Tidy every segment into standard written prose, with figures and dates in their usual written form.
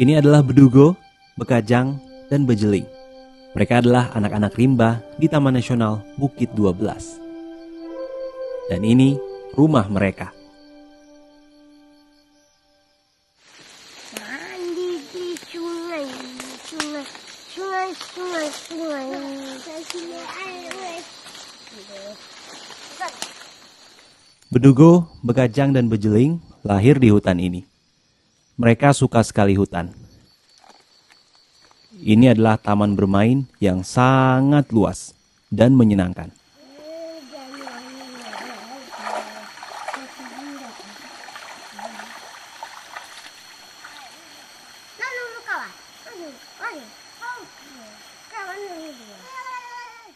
Ini adalah Bedugo, Bekajang, dan Bejeling. Mereka adalah anak-anak rimba di Taman Nasional Bukit 12. Dan ini rumah mereka. Mandi di sungai. Bedugo, Bekajang, dan Bejeling lahir di hutan ini. Mereka suka sekali hutan. Ini adalah taman bermain yang sangat luas dan menyenangkan.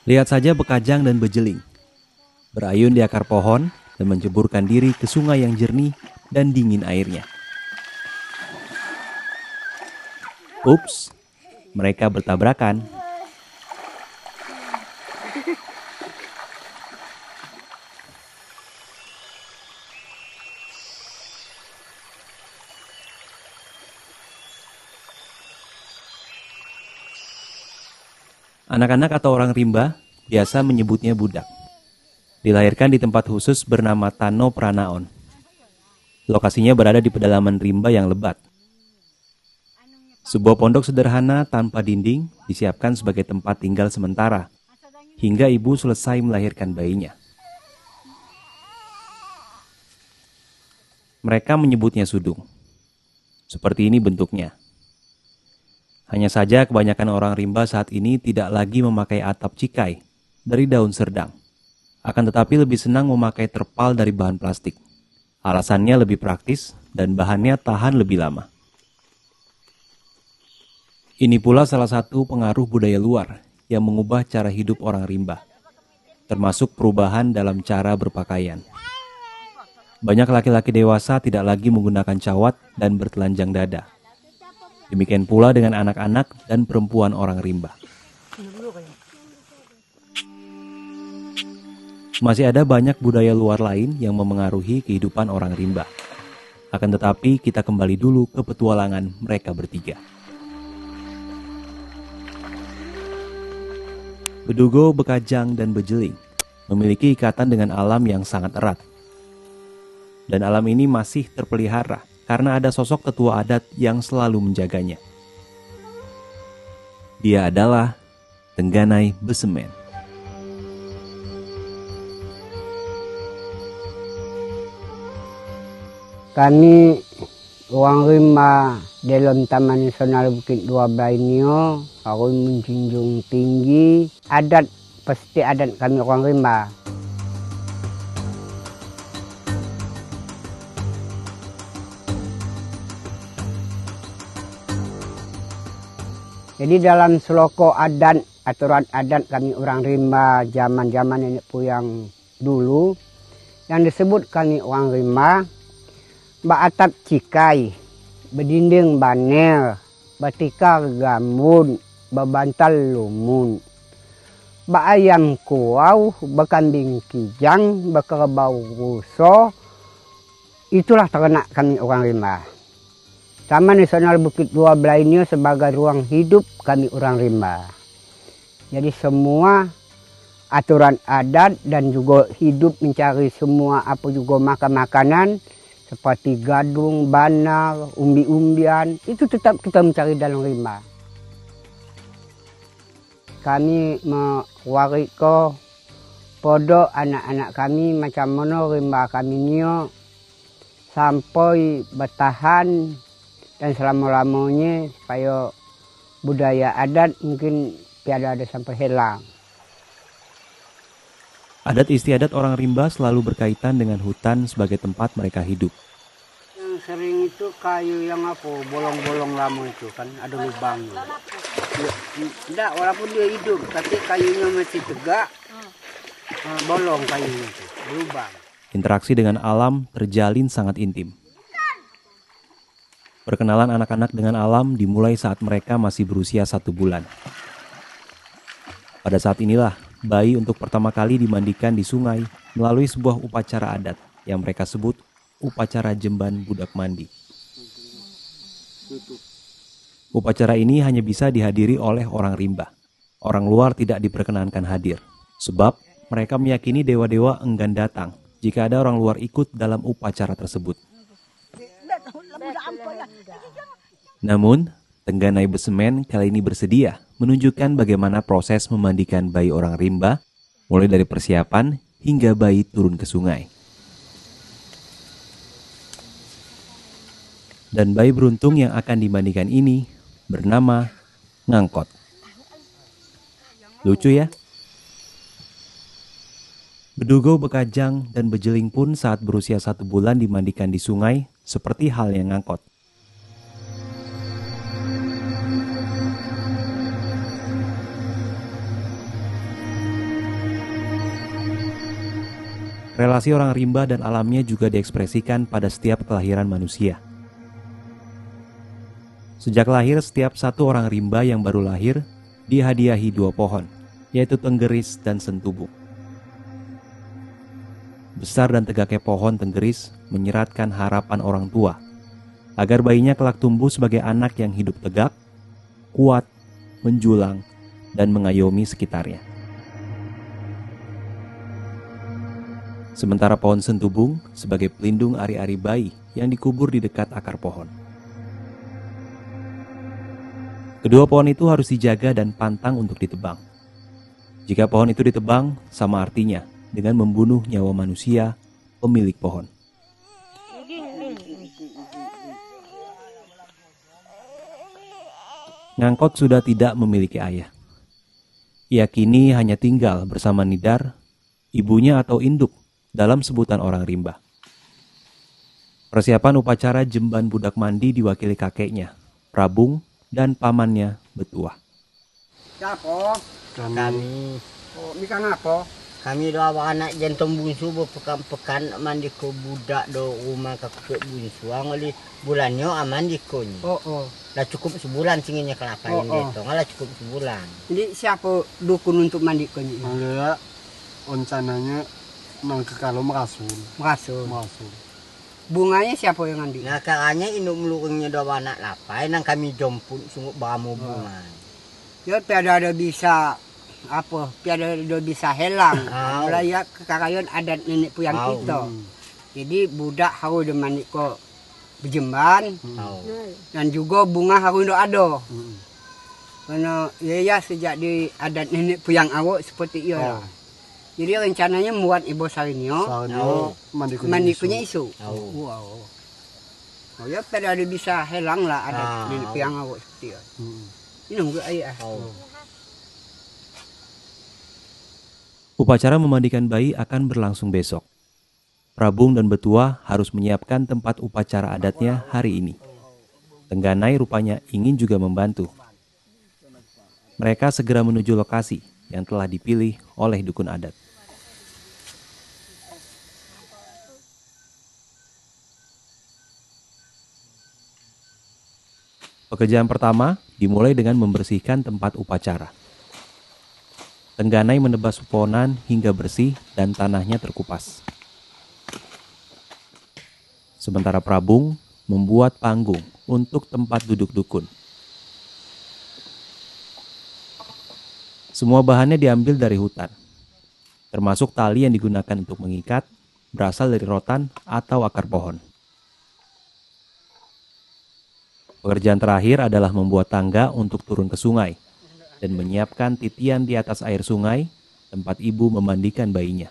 Lihat saja Bekajang dan Bejeling berayun di akar pohon dan menjeburkan diri ke sungai yang jernih dan dingin airnya. Ups, mereka bertabrakan. Anak-anak atau orang rimba biasa menyebutnya budak. Dilahirkan di tempat khusus bernama Tano Pranaon. Lokasinya berada di pedalaman rimba yang lebat. Sebuah pondok sederhana tanpa dinding disiapkan sebagai tempat tinggal sementara hingga ibu selesai melahirkan bayinya. Mereka menyebutnya sudung. Seperti ini bentuknya. Hanya saja kebanyakan orang rimba saat ini tidak lagi memakai atap cikai dari daun serdang. Akan tetapi lebih senang memakai terpal dari bahan plastik. Alasannya lebih praktis dan bahannya tahan lebih lama. Ini pula salah satu pengaruh budaya luar yang mengubah cara hidup orang rimba, termasuk perubahan dalam cara berpakaian. Banyak laki-laki dewasa tidak lagi menggunakan cawat dan bertelanjang dada. Demikian pula dengan anak-anak dan perempuan orang rimba. Masih ada banyak budaya luar lain yang memengaruhi kehidupan orang rimba. Akan tetapi kita kembali dulu ke petualangan mereka bertiga. Bedugo, Bekajang, dan Bejeling memiliki ikatan dengan alam yang sangat erat. Dan alam ini masih terpelihara karena ada sosok tetua adat yang selalu menjaganya. Dia adalah Tengganai Besemen. Kami orang rimba dalam Taman Nasional Bukit 12 ini harus menjunjung tinggi adat, pasti adat kami orang rimba. Jadi dalam seloko adat, aturan adat kami orang rimba zaman-zaman nenek puyang dulu, yang disebut kami orang rimba, atap cikai, bedinding banel, batikar gambut, babantal lumun, ayam kuau, bakambing kijang, kerbau ruso, itulah ternak kami orang rimba. Taman Nasional Bukit 12 ini sebagai ruang hidup kami orang rimba. Jadi semua aturan adat dan juga hidup mencari semua apa juga makan-makanan seperti gadung, banar, umbi-umbian, itu tetap kita mencari dalam rimba. Kami mewarik ke podo anak-anak kami macam mana rimba kami ini sampai bertahan dan selama-lamanya supaya budaya adat mungkin tiada ada sampai hilang. Adat istiadat orang rimba selalu berkaitan dengan hutan sebagai tempat mereka hidup. Yang sering itu kayu yang apa, bolong-bolong lama itu kan, ada lubangnya. Tidak, walaupun dia hidup, tapi kayunya masih tegak, bolong kayunya itu, lubang. Interaksi dengan alam terjalin sangat intim. Perkenalan anak-anak dengan alam dimulai saat mereka masih berusia 1 bulan. Pada saat inilah, bayi untuk pertama kali dimandikan di sungai melalui sebuah upacara adat yang mereka sebut upacara Jemban Budak Mandi. Upacara ini hanya bisa dihadiri oleh orang rimba. Orang luar tidak diperkenankan hadir, sebab mereka meyakini dewa-dewa enggan datang jika ada orang luar ikut dalam upacara tersebut. Namun, Tengganai Besemen kali ini bersedia menunjukkan bagaimana proses memandikan bayi orang rimba, mulai dari persiapan hingga bayi turun ke sungai. Dan bayi beruntung yang akan dimandikan ini bernama Ngangkot. Lucu ya? Bedugo, Bekajang, dan Bejeling pun saat berusia 1 bulan dimandikan di sungai seperti halnya Ngangkot. Relasi orang rimba dan alamnya juga diekspresikan pada setiap kelahiran manusia. Sejak lahir, setiap satu orang rimba yang baru lahir dihadiahi 2 pohon, yaitu Tenggeris dan Sentubung. Besar dan tegaknya pohon Tenggeris menyeratkan harapan orang tua agar bayinya kelak tumbuh sebagai anak yang hidup tegak, kuat, menjulang, dan mengayomi sekitarnya. Sementara pohon Sentubung sebagai pelindung ari-ari bayi yang dikubur di dekat akar pohon. Kedua pohon itu harus dijaga dan pantang untuk ditebang. Jika pohon itu ditebang, sama artinya dengan membunuh nyawa manusia, pemilik pohon. Ngangkot sudah tidak memiliki ayah. Ia kini hanya tinggal bersama Nidar, ibunya atau induk, dalam sebutan orang rimba. Persiapan upacara jemban budak mandi diwakili kakeknya, Prabung, dan pamannya, Betuah. Siapa? Kami Oh, ini kan apa? kami dua anak jantung bungsu berpekan-pekan mandi ke budak do rumah kakek bungsu angoli bulannya aman di konyi. Oh. Dah cukup sebulan singinya kelapa Oh, ini oh. itu ngalah cukup sebulan. Jadi siapa dukun untuk mandi konyol? Ada rencananya nang ke kalau merasul. Bunganya siapa yang mandi? Nah karanya induk melurungnya dua anak lapai nang kami jomput sungguh beramu bunga. Ya tiada ada bisa apa? Tiada ada bisa helang. Oh. Mulai kekayaan adat nenek puyang Oh. kita. Jadi budak harus mandi kok berjemban Tahu. dan juga bunga harus ada. Karena ya sejak di adat nenek puyang awak seperti itu lah. Jadi rencananya membuat ibu salinyo Soalnya mandi punya isu. Tahu. Wow. Oh ya pada ada bisa helang lah adat Ah. nenek puyang awak seperti itu. Ini nunggu ayah. Tahu. Upacara memandikan bayi akan berlangsung besok. Prabung dan Betuah harus menyiapkan tempat upacara adatnya hari ini. Tengganai rupanya ingin juga membantu. Mereka segera menuju lokasi yang telah dipilih oleh dukun adat. Pekerjaan pertama dimulai dengan membersihkan tempat upacara. Tengganai menebas pepohonan hingga bersih dan tanahnya terkupas. Sementara Prabung membuat panggung untuk tempat duduk dukun. Semua bahannya diambil dari hutan, termasuk tali yang digunakan untuk mengikat, berasal dari rotan atau akar pohon. Pekerjaan terakhir adalah membuat tangga untuk turun ke sungai dan menyiapkan titian di atas air sungai tempat ibu memandikan bayinya.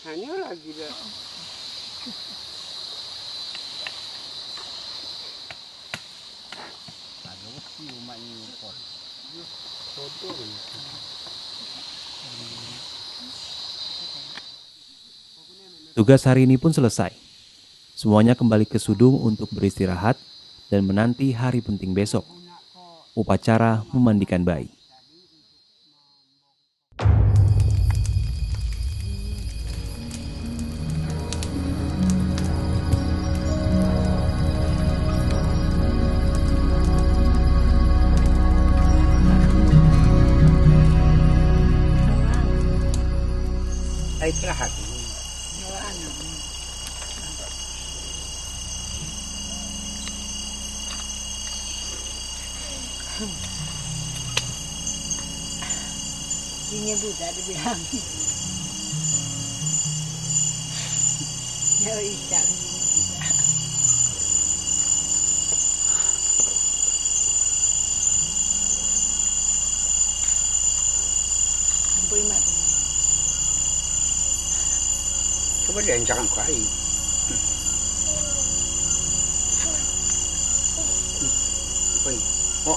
Hanya lagi dah. Tugas hari ini pun selesai. Semuanya kembali ke Sudung untuk beristirahat dan menanti hari penting besok, upacara memandikan bayi. Istirahat. Ini Buddha dibilang. Ya ikan. Boy mati. Coba dia jangan kuai. Oh,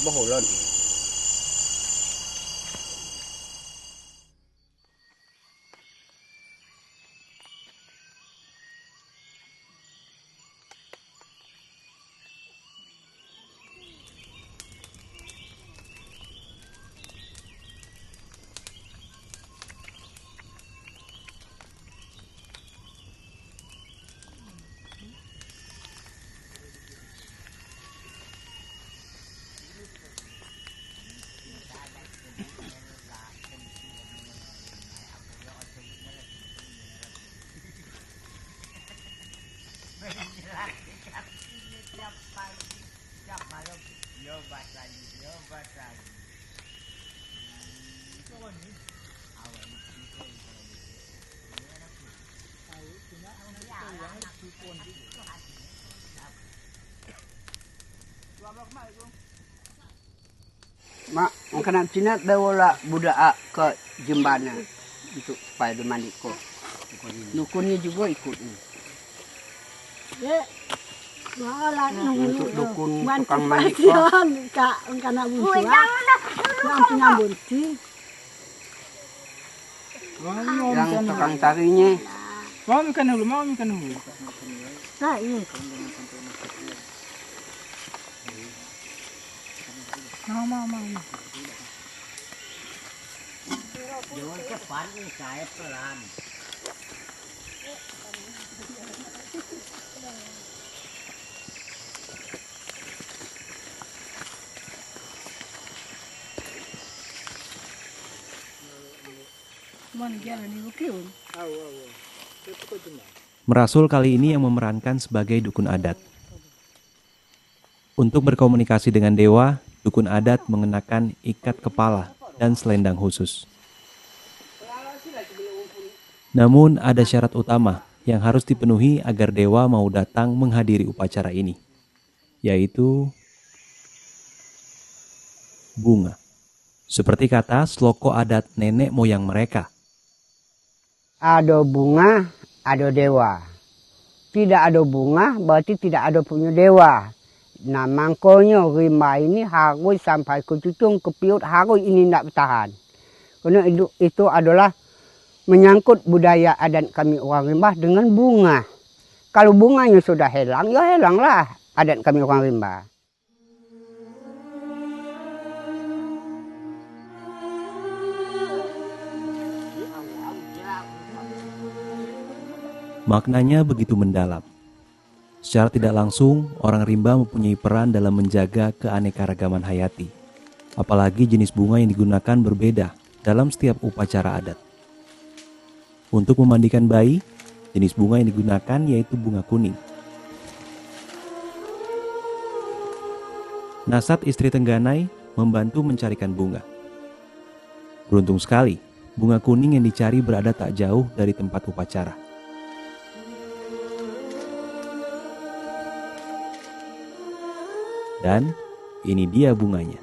bahulan. Mak, makanan Cina bawa budak ke jembana untuk supaya dimandi kok. Dukunnya juga ikut nih. Ya. Malah Untuk dukun tukang mandi kok. Bantuan Kak, kana busuan. Nanti nyambut sih. Yang tukang tarinya. Mau makan dulu. Nah, ini. Mau. Jangan cepat nih, saya pelan. Cuman jalan di Bukiun. Merasul kali ini yang memerankan sebagai dukun adat. Untuk berkomunikasi dengan dewa, dukun adat mengenakan ikat kepala dan selendang khusus. Namun ada syarat utama yang harus dipenuhi agar dewa mau datang menghadiri upacara ini, yaitu bunga. Seperti kata sloko adat nenek moyang mereka. Ada bunga, ada dewa. Tidak ada bunga, berarti tidak ada punya dewa. Nah, makanya rimba ini harus sampai ke cucung, ke piut, harus ini tidak bertahan. Karena itu adalah menyangkut budaya adat kami orang rimba dengan bunga. Kalau bunganya sudah hilang, ya hilanglah adat kami orang rimba. Maknanya begitu mendalam. Secara tidak langsung, orang rimba mempunyai peran dalam menjaga keanekaragaman hayati. Apalagi jenis bunga yang digunakan berbeda dalam setiap upacara adat. Untuk memandikan bayi, jenis bunga yang digunakan yaitu bunga kuning. Nasat istri Tengganai membantu mencarikan bunga. Beruntung sekali, bunga kuning yang dicari berada tak jauh dari tempat upacara. Dan ini dia bunganya.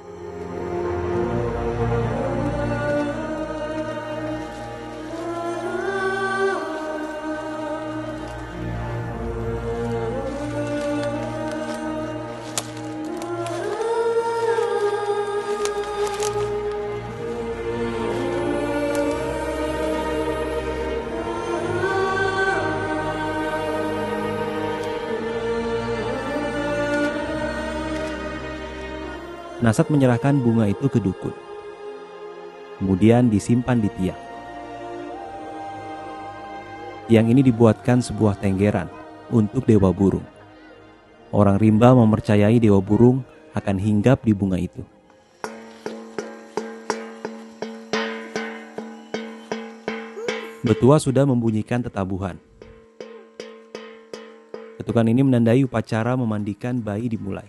Nasat menyerahkan bunga itu ke dukun. Kemudian disimpan di tiang. Tiang ini dibuatkan sebuah tenggeran untuk dewa burung. Orang rimba mempercayai dewa burung akan hinggap di bunga itu. Betua sudah membunyikan tetabuhan. Pertunjukan ini menandai upacara memandikan bayi dimulai.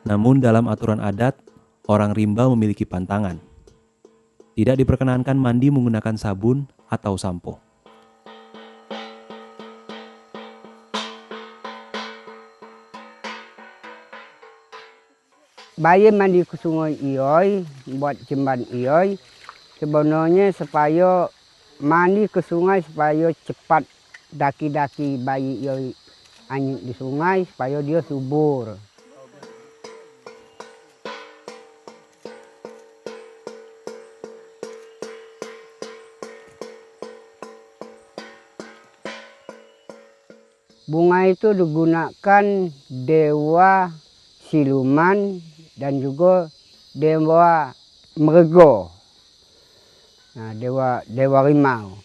Namun dalam aturan adat, orang rimba memiliki pantangan. Tidak diperkenankan mandi menggunakan sabun atau sampo. Bayi mandi ke sungai ioi, buat jemban ioi, sebenarnya supaya mandi ke sungai supaya cepat daki-daki bayi ioi anyut di sungai supaya dia subur. Bunga itu digunakan dewa siluman dan juga dewa merego, nah, dewa rimau.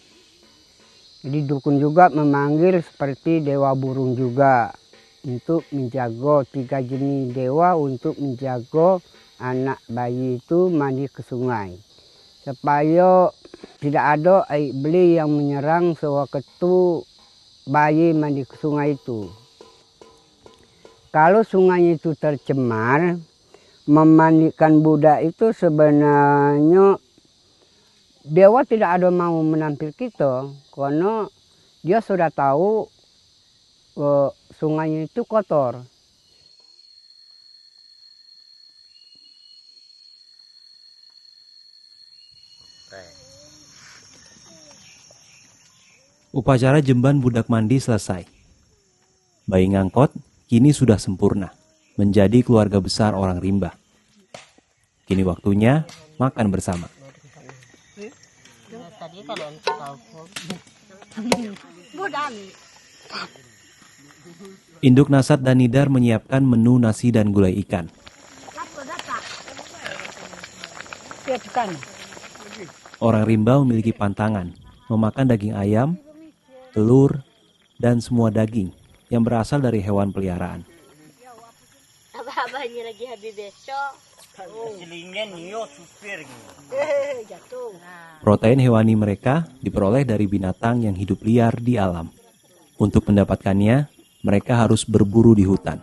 Jadi dukun juga memanggil seperti dewa burung juga untuk menjaga 3 jenis dewa untuk menjaga anak bayi itu mandi ke sungai supaya tidak ada air beli yang menyerang sewaktu bayi mandi ke sungai itu. Kalau sungai itu tercemar, memandikan budak itu sebenarnya dewa tidak ada mau menampil kita karena dia sudah tahu sungai itu kotor. Upacara jemban budak mandi selesai. Bayi ngangkot kini sudah sempurna, menjadi keluarga besar orang rimba. Kini waktunya makan bersama. Induk Nasat dan Nidar menyiapkan menu nasi dan gulai ikan. Orang rimba memiliki pantangan, memakan daging ayam, telur, dan semua daging yang berasal dari hewan peliharaan. Abah-abahnya lagi habis besok. Protein hewani mereka diperoleh dari binatang yang hidup liar di alam. Untuk mendapatkannya, mereka harus berburu di hutan.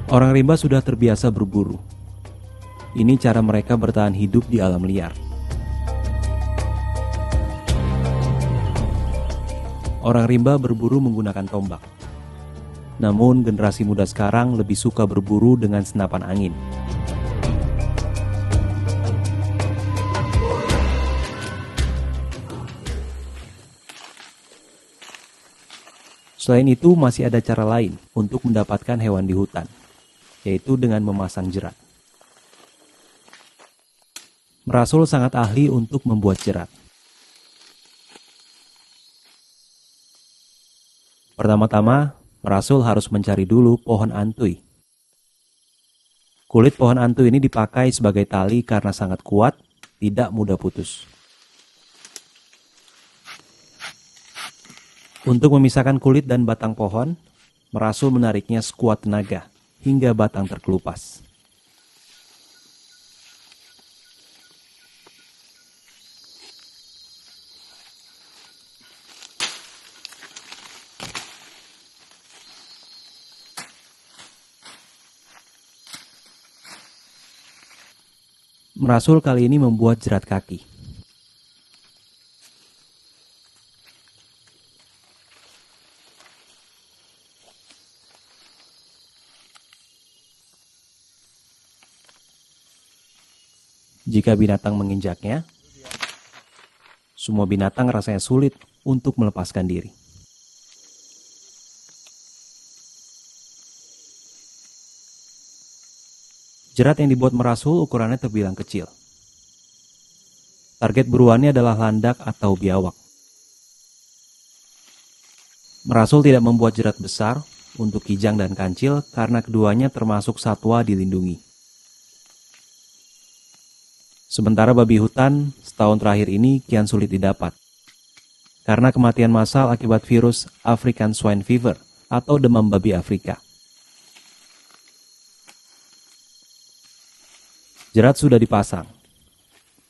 Orang rimba sudah terbiasa berburu. Ini cara mereka bertahan hidup di alam liar. Orang rimba berburu menggunakan tombak. Namun generasi muda sekarang lebih suka berburu dengan senapan angin. Selain itu masih ada cara lain untuk mendapatkan hewan di hutan, yaitu dengan memasang jerat. Merasul sangat ahli untuk membuat jerat. Pertama-tama, Merasul harus mencari dulu pohon antui. Kulit pohon antui ini dipakai sebagai tali karena sangat kuat, tidak mudah putus. Untuk memisahkan kulit dan batang pohon, Merasul menariknya sekuat tenaga hingga batang terkelupas. Merasul kali ini membuat jerat kaki. Jika binatang menginjaknya, semua binatang rasanya sulit untuk melepaskan diri. Jerat yang dibuat Merasul ukurannya terbilang kecil. Target buruannya adalah landak atau biawak. Merasul tidak membuat jerat besar untuk kijang dan kancil karena keduanya termasuk satwa dilindungi. Sementara babi hutan setahun terakhir ini kian sulit didapat karena kematian massal akibat virus African Swine Fever atau demam babi Afrika. Jerat sudah dipasang.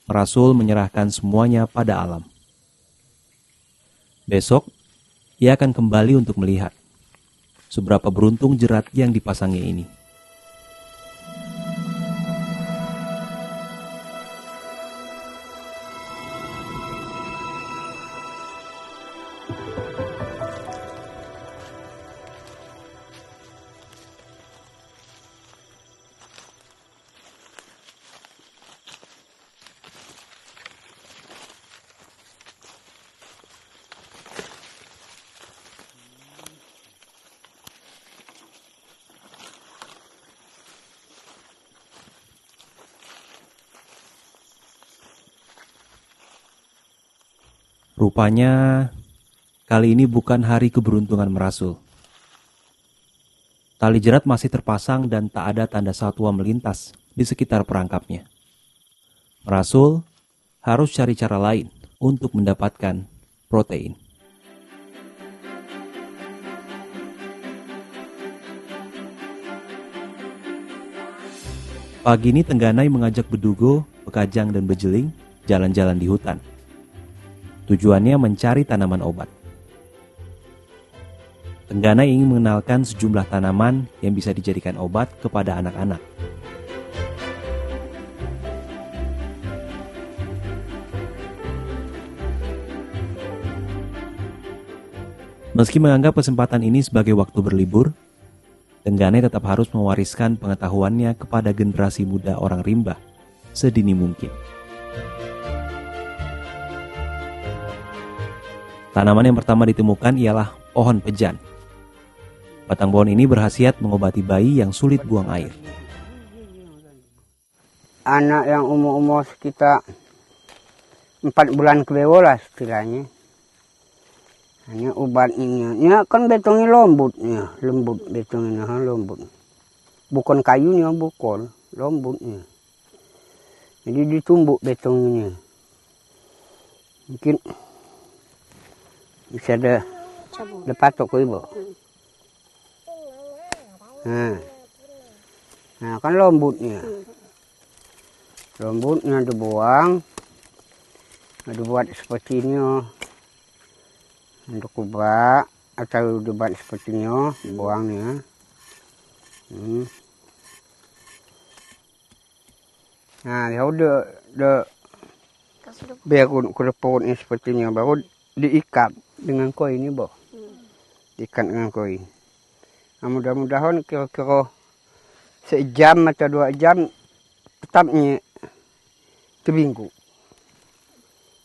Merasul menyerahkan semuanya pada alam. Besok, ia akan kembali untuk melihat seberapa beruntung jerat yang dipasangnya ini. Rupanya, kali ini bukan hari keberuntungan Merasul. Tali jerat masih terpasang dan tak ada tanda satwa melintas di sekitar perangkapnya. Merasul harus cari cara lain untuk mendapatkan protein. Pagi ini Tengganai mengajak Bedugo, Bekajang, dan Bejeling jalan-jalan di hutan. Tujuannya mencari tanaman obat. Tengganai ingin mengenalkan sejumlah tanaman yang bisa dijadikan obat kepada anak-anak. Meski menganggap kesempatan ini sebagai waktu berlibur, Tengganai tetap harus mewariskan pengetahuannya kepada generasi muda orang rimba sedini mungkin. Tanaman yang pertama ditemukan ialah pohon pejan. Batang pohon ini berkhasiat mengobati bayi yang sulit buang air. Anak yang umur sekitar 4 bulan ke bawah lah istilahnya. Hanya obatnya. Ya kan betongnya lembutnya. Lembut betongnya lembut. Bukan kayunya, bukan. Lembutnya. Jadi ditumbuk betongnya. Mungkin bisa ada patok ke ibu. Nah kan lembutnya. Lembutnya dibuang. Dibuat seperti ini. Untuk kubak atau dibuat seperti ini. Dibuangnya. Nah ya udah biar kuda seperti ini. Baru diikat dengan koin ini, boh. Diikat dengan koin. Nah, mudah-mudahan kira-kira sejam atau 2 jam tetapnya terbinggu.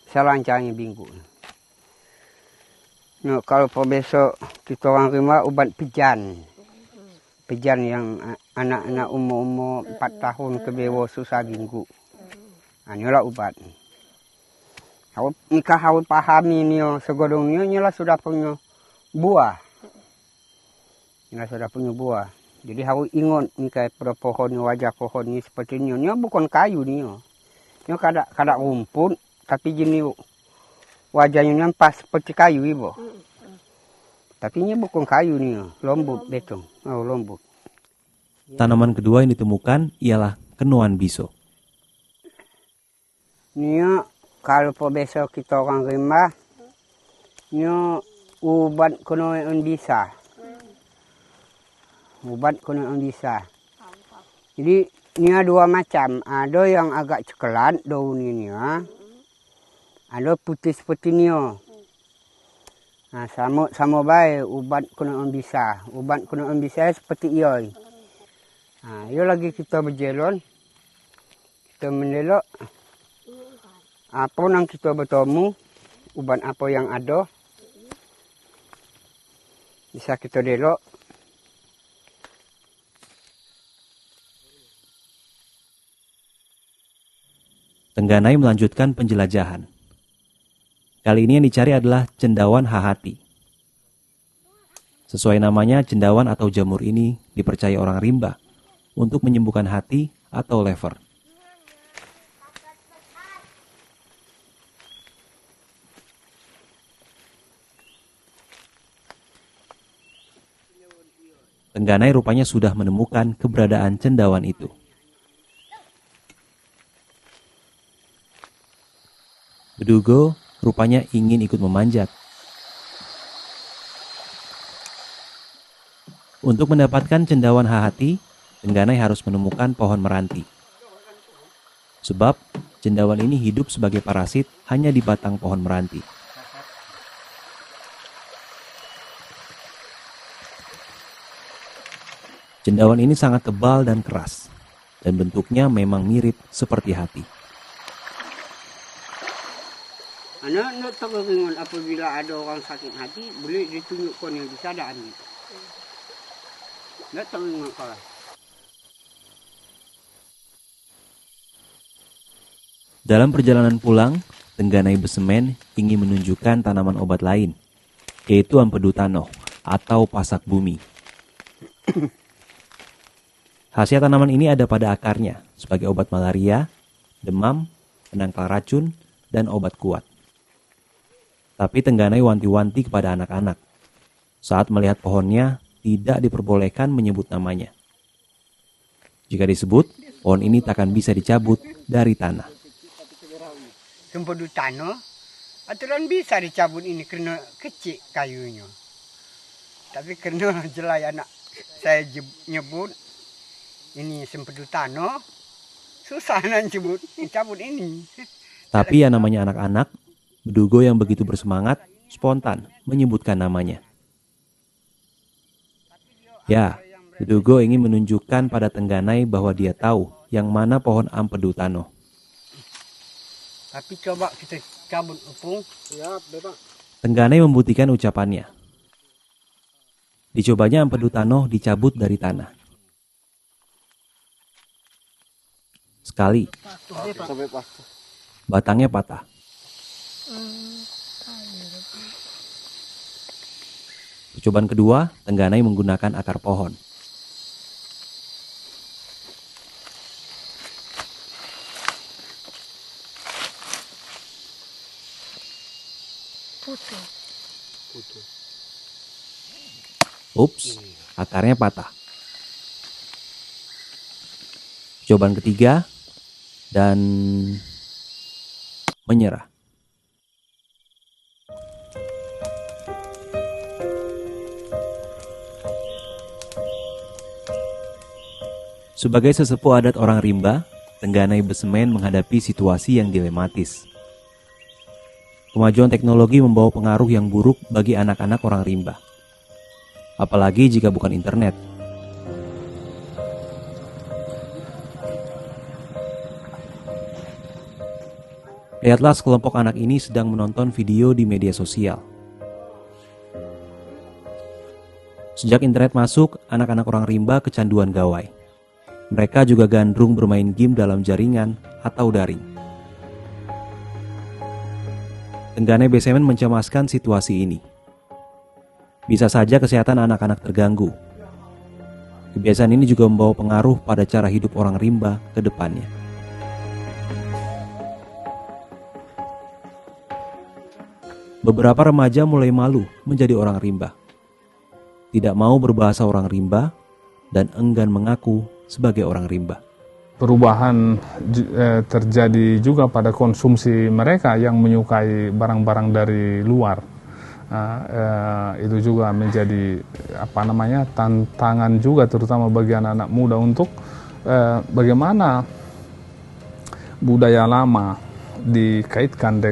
Selancarnya binggu. Nah, kalau besok kita orang terima obat pejan. Pejan yang anak-anak umur 4 tahun ke bawah susah binggu. Nah, inilah obat. Nikah harus pahami ni segodong ni lah sudah punya buah. Inilah sudah punya buah. Jadi harus ingat nikah pada pohon wajah pohon ni seperti ni. Ni bukan kayu ni. Ni kada rumput tapi jenis wajahnya ni pas seperti kayu ibu. Tapi ni bukan kayu ni, lembut betong. Oh lembut. Tanaman kedua yang ditemukan ialah kenuan biso. Ni kalau besok kita orang rimba, ni ubat kenuan bisa. Ubat kenuan bisa. Jadi ni ada 2 macam. Ada yang agak coklat daun ini. Ada putih seperti ni. Nah, sama baik ubat kenuan bisa. Ubat kenuan bisa seperti ia. Nah, ia lagi kita berjalan. Kita menelok. Apa yang kita bertemu, ubat apa yang ada, bisa kita delok. Tengganai melanjutkan penjelajahan. Kali ini yang dicari adalah cendawan hahati. Sesuai namanya, cendawan atau jamur ini dipercaya orang rimba untuk menyembuhkan hati atau lever. Tengganai rupanya sudah menemukan keberadaan cendawan itu. Bedugo rupanya ingin ikut memanjat. Untuk mendapatkan cendawan hahati, Tengganai harus menemukan pohon meranti. Sebab cendawan ini hidup sebagai parasit hanya di batang pohon meranti. Cendawan ini sangat tebal dan keras, dan bentuknya memang mirip seperti hati. Anak tahu dengan apabila ada orang sakit hati, boleh ditunjukkan yang di sadaan. Nggak tahu dengan kalah. Dalam perjalanan pulang, Tengganai Besemen ingin menunjukkan tanaman obat lain, yaitu Ampedu Tanoh atau pasak bumi. Khasiat tanaman ini ada pada akarnya sebagai obat malaria, demam, penangkal racun, dan obat kuat. Tapi Tengganai wanti-wanti kepada anak-anak. Saat melihat pohonnya, tidak diperbolehkan menyebut namanya. Jika disebut, pohon ini takkan bisa dicabut dari tanah. Ampedu Tanoh, aturan bisa dicabut ini karena kecil kayunya. Tapi karena jelai anak saya nyebut, ini Ampedu Tanoh, susah nak cabut ini. Tapi yang namanya anak-anak, Bedugo yang begitu bersemangat, spontan menyebutkan namanya. Ya, Bedugo ingin menunjukkan pada Tengganai bahwa dia tahu yang mana pohon Ampedu Tanoh. Tapi coba kita cabut upung. Ya, Bapak. Tengganai membuktikan ucapannya. Dicobanya Ampedu Tanoh dicabut dari tanah. Sekali, Sampai pas. batangnya patah. Percobaan kedua, Tengganai menggunakan akar pohon. Ups, akarnya patah. Percobaan ketiga, dan menyerah. Sebagai sesepuh adat orang rimba, Tengganai Besemen menghadapi situasi yang dilematis. Kemajuan teknologi membawa pengaruh yang buruk bagi anak-anak orang rimba. Apalagi jika bukan internet. Lihatlah sekelompok anak ini sedang menonton video di media sosial. Sejak internet masuk, anak-anak orang rimba kecanduan gawai. Mereka juga gandrung bermain game dalam jaringan atau daring. Tengganai Besemen mencemaskan situasi ini. Bisa saja kesehatan anak-anak terganggu. Kebiasaan ini juga membawa pengaruh pada cara hidup orang rimba ke depannya. Beberapa remaja mulai malu menjadi orang rimba. Tidak mau berbahasa orang rimba dan enggan mengaku sebagai orang rimba. Perubahan terjadi juga pada konsumsi mereka yang menyukai barang-barang dari luar. Itu juga menjadi tantangan juga terutama bagi anak-anak muda untuk bagaimana budaya lama dikaitkan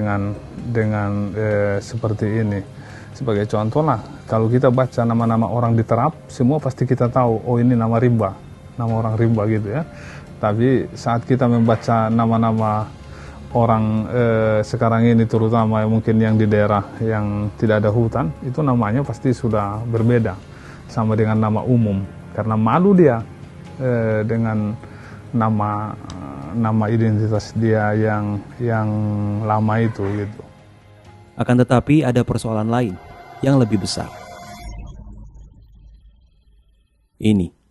dengan seperti ini. Sebagai contoh lah, kalau kita baca nama-nama orang di Terap, semua pasti kita tahu, oh ini nama rimba, nama orang rimba gitu ya. Tapi saat kita membaca nama-nama orang sekarang ini, terutama mungkin yang di daerah yang tidak ada hutan, itu namanya pasti sudah berbeda sama dengan nama umum. Karena malu dia dengan nama identitas dia yang lama itu gitu. Akan tetapi ada persoalan lain yang lebih besar. Ini.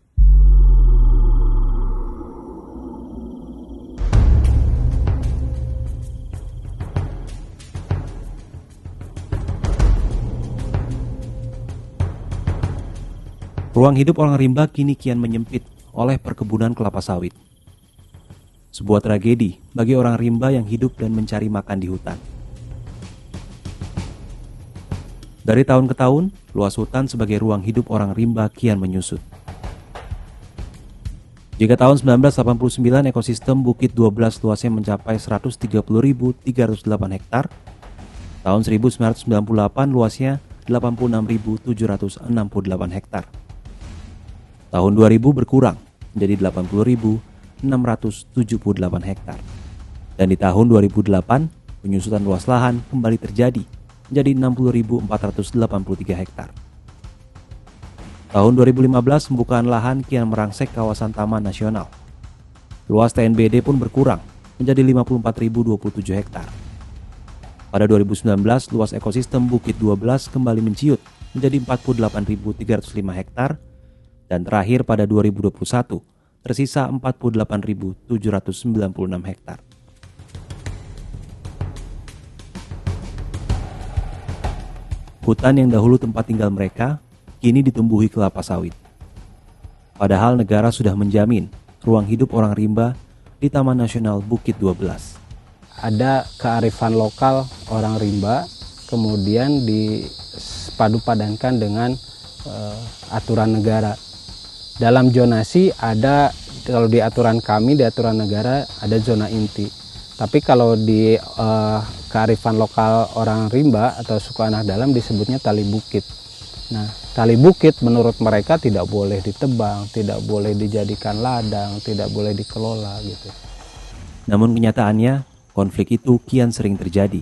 Ruang hidup orang rimba kini kian menyempit oleh perkebunan kelapa sawit. Sebuah tragedi bagi orang rimba yang hidup dan mencari makan di hutan. Dari tahun ke tahun, luas hutan sebagai ruang hidup orang rimba kian menyusut. Jika tahun 1989 ekosistem Bukit 12 luasnya mencapai 130.308 hektar, tahun 1998 luasnya 86.768 hektar. Tahun 2000 berkurang menjadi 80.678 hektar. Dan di tahun 2008, penyusutan luas lahan kembali terjadi menjadi 60.483 hektar. Tahun 2015, pembukaan lahan kian merangsek kawasan Taman Nasional. Luas TNBD pun berkurang menjadi 54.027 hektar. Pada 2019, luas ekosistem Bukit 12 kembali menciut menjadi 48.305 hektar, dan terakhir pada 2021 tersisa 48.796 hektar. Hutan yang dahulu tempat tinggal mereka kini ditumbuhi kelapa sawit. Padahal negara sudah menjamin ruang hidup orang rimba di Taman Nasional Bukit 12. Ada kearifan lokal orang rimba, kemudian dipadu-padankan dengan aturan negara. Dalam zonasi ada, kalau di aturan kami, di aturan negara ada zona inti. Tapi kalau di kearifan lokal orang rimba atau suku anak dalam disebutnya tali bukit. Nah, tali bukit menurut mereka tidak boleh ditebang, tidak boleh dijadikan ladang, tidak boleh dikelola gitu. Namun kenyataannya, konflik itu kian sering terjadi.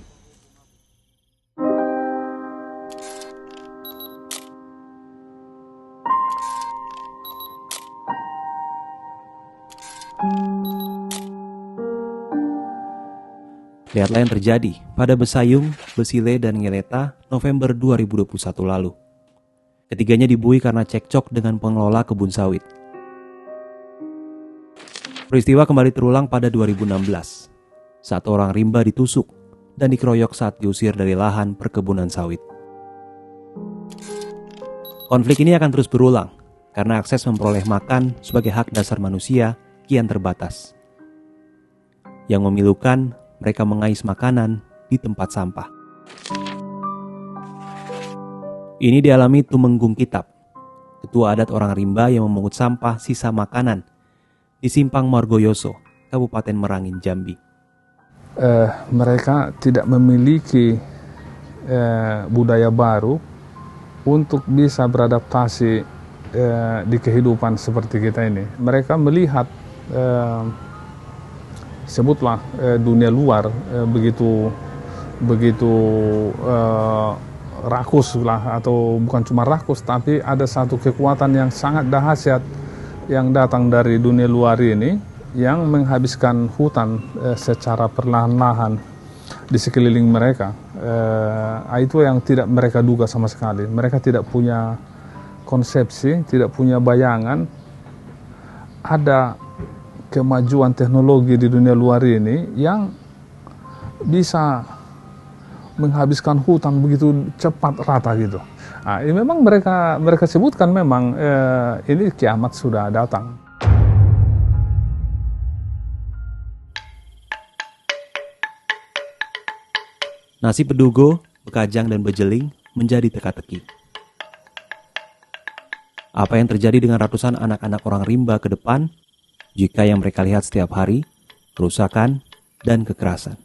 Lihatlah yang terjadi pada Besayung, Besile, dan Ngeleta November 2021 lalu. Ketiganya dibuai karena cekcok dengan pengelola kebun sawit. Peristiwa kembali terulang pada 2016, saat orang rimba ditusuk dan dikeroyok saat diusir dari lahan perkebunan sawit. Konflik ini akan terus berulang, karena akses memperoleh makan sebagai hak dasar manusia kian terbatas. Yang memilukan, mereka mengais makanan di tempat sampah. Ini dialami Tumenggung Kitab, ketua adat orang rimba yang memungut sampah sisa makanan di Simpang Margoyoso, Kabupaten Merangin, Jambi. Mereka tidak memiliki budaya baru untuk bisa beradaptasi di kehidupan seperti kita ini. Mereka melihat sebutlah dunia luar begitu rakus lah, atau bukan cuma rakus, tapi ada satu kekuatan yang sangat dahsyat yang datang dari dunia luar ini yang menghabiskan hutan secara perlahan-lahan di sekeliling mereka. Itu yang tidak mereka duga sama sekali. Mereka tidak punya konsepsi, tidak punya bayangan ada kemajuan teknologi di dunia luar ini yang bisa menghabiskan hutan begitu cepat rata gitu. Nah, ini memang mereka sebutkan memang ini kiamat sudah datang. Nasib Bedugo, Bekajang, dan Bejeling menjadi teka-teki. Apa yang terjadi dengan ratusan anak-anak orang rimba ke depan jika yang mereka lihat setiap hari, kerusakan dan kekerasan?